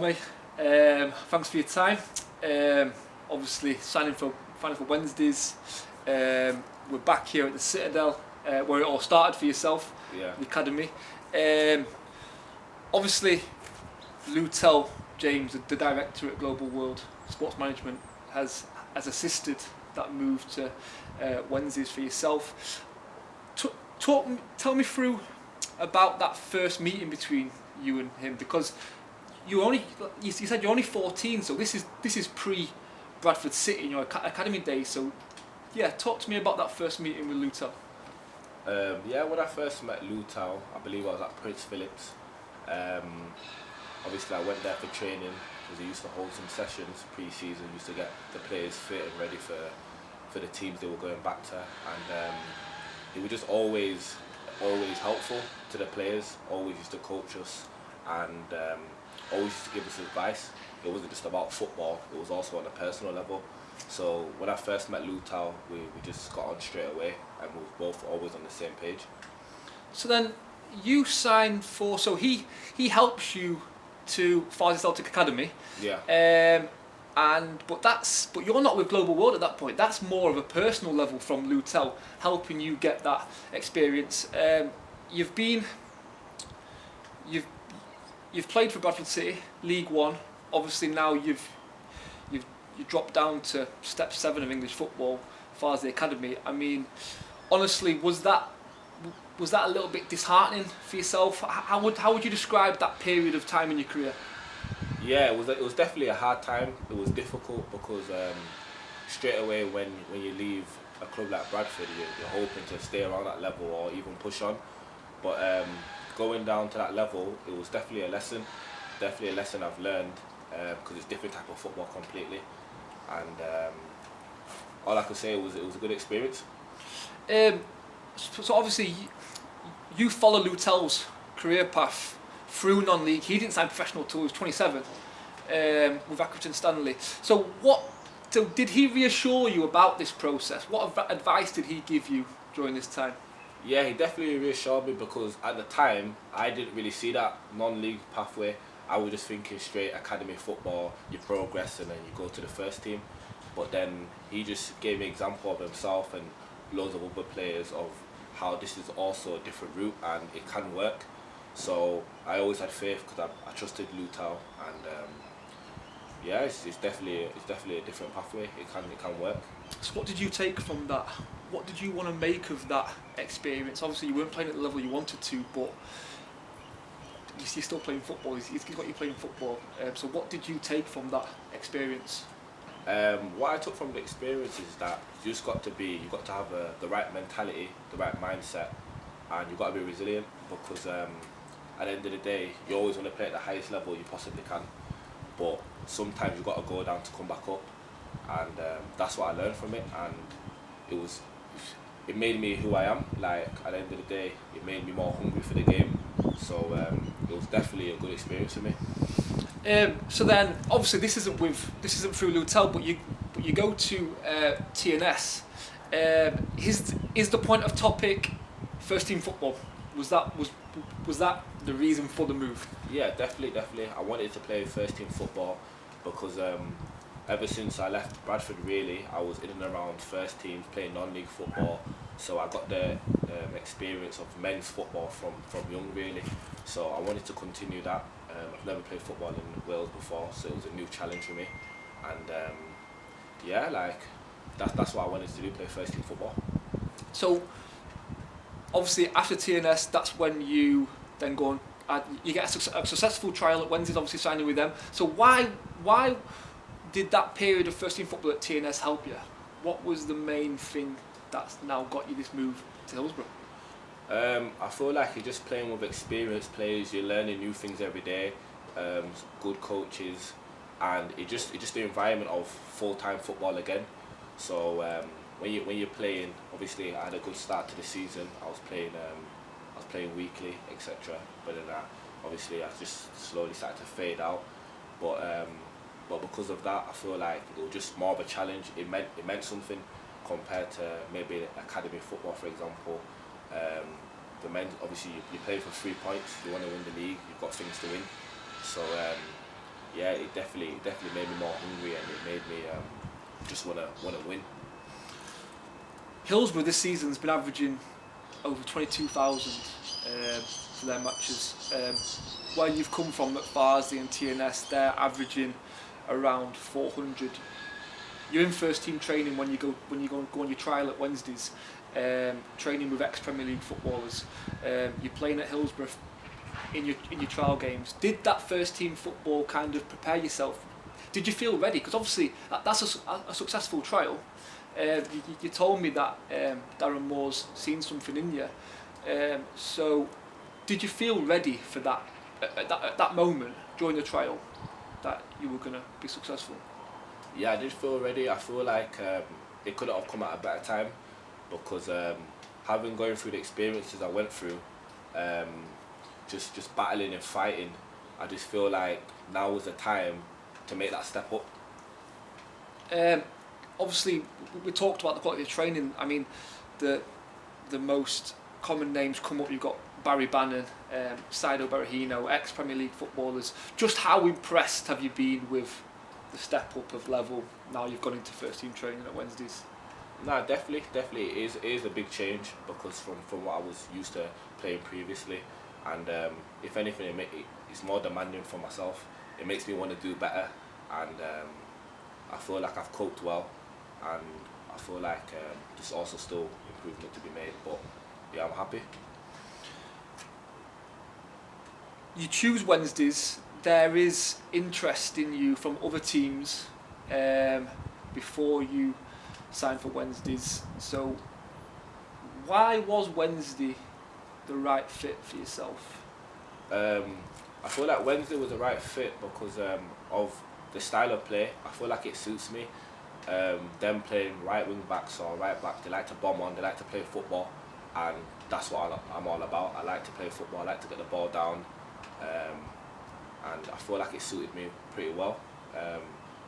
Kwame. Thanks for your time. Obviously, signing for Wednesdays. We're back here at the Citadel, where it all started for yourself, Yeah. the academy. Obviously, Lutel James, the director at Global World Sports Management, has assisted that move to Wednesdays for yourself. Tell me through about that first meeting between you and him, because you said you're only 14, so this is pre Bradford City in your academy days. So yeah, talk to me about that first meeting with Lutel. Yeah, when I first met Lutel, I believe I was at Prince Philip's. Obviously, I went there for training because he used to hold some sessions pre-season, used to get the players fit and ready for the teams they were going back to, and he was just always helpful to the players, always used to coach us, and always used to give us advice. It wasn't just about football, it was also on a personal level. So when I first met Lutel, we just got on straight away, and we were both always on the same page. So then you signed for, so he helps you to Farsley Celtic Academy. Yeah. But you're not with Global World at that point. That's more of a personal level from Lutel, helping you get that experience. You've played for Bradford City, League One. Obviously now you've dropped down to step 7 of English football, Farsley Academy. I mean, honestly, was that a little bit disheartening for yourself? How would you describe that period of time in your career? Yeah, it was definitely a hard time. It was difficult because straight away when you leave a club like Bradford, you're hoping to stay around that level or even push on. But going down to that level, it was definitely a lesson I've learned, because it's a different type of football completely. And all I could say was it was a good experience. So obviously you follow Lutel's career path through non-league. He didn't sign professional till he was 27 with Accrington Stanley. So did he reassure you about this process? What advice did he give you during this time? Yeah, he definitely reassured me, because at the time I didn't really see that non-league pathway. I was just thinking straight academy football, you progress and then you go to the first team. But then he just gave me an example of himself and loads of other players of how this is also a different route and it can work. So I always had faith because I trusted Lutel, and yeah, it's definitely a different pathway. It can work. So what did you take from that? What did you want to make of that experience? Obviously you weren't playing at the level you wanted to, but you're still playing football. He's got you playing football. So what did you take from that experience? What I took from the experience is that you've got to have the right mentality, the right mindset, and you've got to be resilient, because at the end of the day, you always want to play at the highest level you possibly can, but sometimes you've got to go down to come back up, and that's what I learned from it, and it made me who I am. Like, at the end of the day, it made me more hungry for the game, so it was definitely a good experience for me. So then, obviously, this isn't through Lutel, but you go to TNS. Is the point of topic first team football? Was that the reason for the move? Yeah, definitely. I wanted to play first team football because ever since I left Bradford, really, I was in and around first teams playing non-league football. So I got the experience of men's football from young, really. So I wanted to continue that. I've never played football in Wales before, so it was a new challenge for me. And yeah, like that's what I wanted to do, play first team football. So obviously after TNS, that's when you then go on. You get a successful trial at Wednesdays, obviously signing with them. So why did that period of first team football at TNS help you? What was the main thing that's now got you this move to Hillsborough? I feel like you're just playing with experienced players. You're learning new things every day. Good coaches, and it's just the environment of full-time football again. So when you're playing, obviously I had a good start to the season. I was playing weekly, etc. But then obviously I just slowly started to fade out. But because of that, I feel like it was just more of a challenge. It meant something compared to maybe academy football, for example. The men, obviously you play for 3 points, you want to win the league, you've got things to win. So yeah, it definitely made me more hungry, and it made me just wanna win. Hillsborough this season's been averaging over 22,000 for their matches. Where you've come from at Farsley and TNS, they're averaging around 400. You're in first team training when you go on your trial at Wednesdays, training with ex-Premier League footballers. You're playing at Hillsborough in your trial games. Did that first team football kind of prepare yourself? Did you feel ready? Because obviously that's a successful trial. You told me that Darren Moore's seen something in you. So did you feel ready for that at that moment during the trial, that you were going to be successful? Yeah, I did feel ready. I feel like it could have come at a better time, because having going through the experiences I went through, just battling and fighting, I just feel like now was the time to make that step up. Obviously, we talked about the quality of training. I mean, the most common names come up. You've got Barry Bannon, Saido Berahino, ex-Premier League footballers. Just how impressed have you been with the step up of level now you've gone into first team training at Wednesdays? No, definitely it is a big change, because from what I was used to playing previously, and if anything, it's more demanding for myself. It makes me want to do better, and I feel like I've coped well, and I feel like there's also still improvement to be made, but yeah, I'm happy. You choose Wednesdays. There is interest in you from other teams before you sign for Wednesdays. So why was Wednesday the right fit for yourself? I feel like Wednesday was the right fit because of the style of play. I feel like it suits me. Them playing right wing backs or right back, they like to bomb on, they like to play football, and that's what I'm all about. I like to play football, I like to get the ball down, and I feel like it suited me pretty well.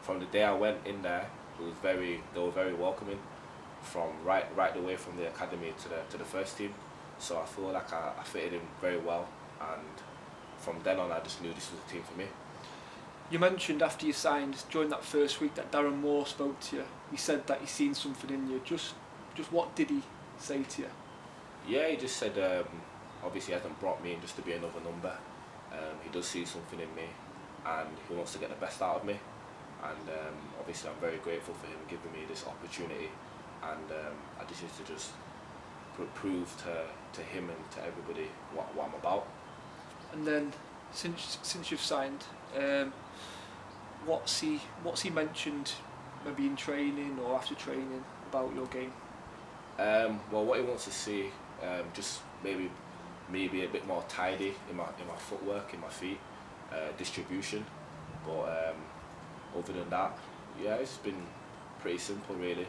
From the day I went in there, they were very welcoming, from right the way from the academy to the first team. So I feel like I fitted in very well, and from then on I just knew this was a team for me. You mentioned after you signed, during that first week, that Darren Moore spoke to you. He said that he's seen something in you. Just what did he say to you? Yeah, he just said obviously he hasn't brought me in just to be another number. He does see something in me, and he wants to get the best out of me. And obviously I'm very grateful for him giving me this opportunity, and I just used to just prove to him and to everybody what I'm about. And then since you've signed, what's he mentioned, maybe in training or after training, about your game? Well, what he wants to see, just maybe me be a bit more tidy in my footwork, in my feet, distribution. But other than that, yeah, it's been pretty simple, really.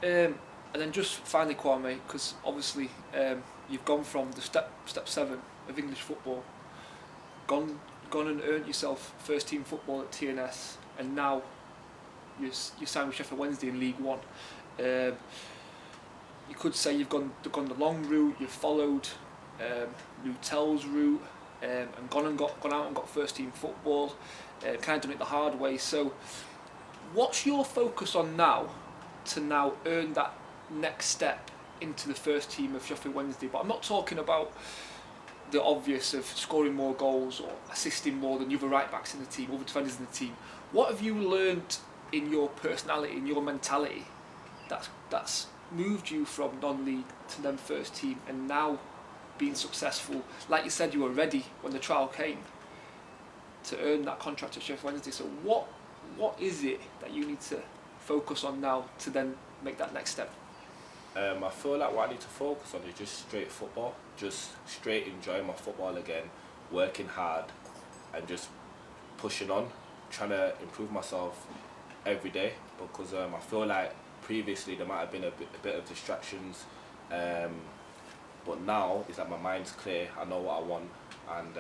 And then just finally, Kwame, because obviously you've gone from the step 7 of English football, gone and earned yourself first team football at TNS, and now you signed with Sheffield Wednesday in League One. You could say you've gone the long route. You've followed Lutel's route, and gone out and got first team football. Kind of done it the hard way. So, what's your focus on now to earn that next step into the first team of Sheffield Wednesday? But I'm not talking about the obvious of scoring more goals or assisting more than the other right backs in the team, other defenders in the team. What have you learned in your personality, in your mentality, that's moved you from non-league to then first team, and now being successful? Like you said, you were ready when the trial came to earn that contract at Sheffield Wednesday. So what is it that you need to focus on now to then make that next step? I feel like what I need to focus on is just straight football, just straight enjoying my football again, working hard and just pushing on, trying to improve myself every day, because I feel like previously there might have been a bit of distractions, but now it's like my mind's clear, I know what I want, and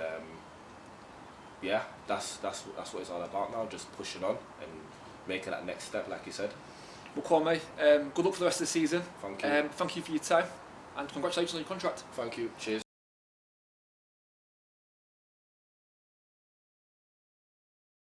yeah, that's what it's all about now, just pushing on and making that next step, like you said. Well, Kwame, good luck for the rest of the season. Thank you. Thank you for your time, and congratulations on your contract. Thank you. Cheers.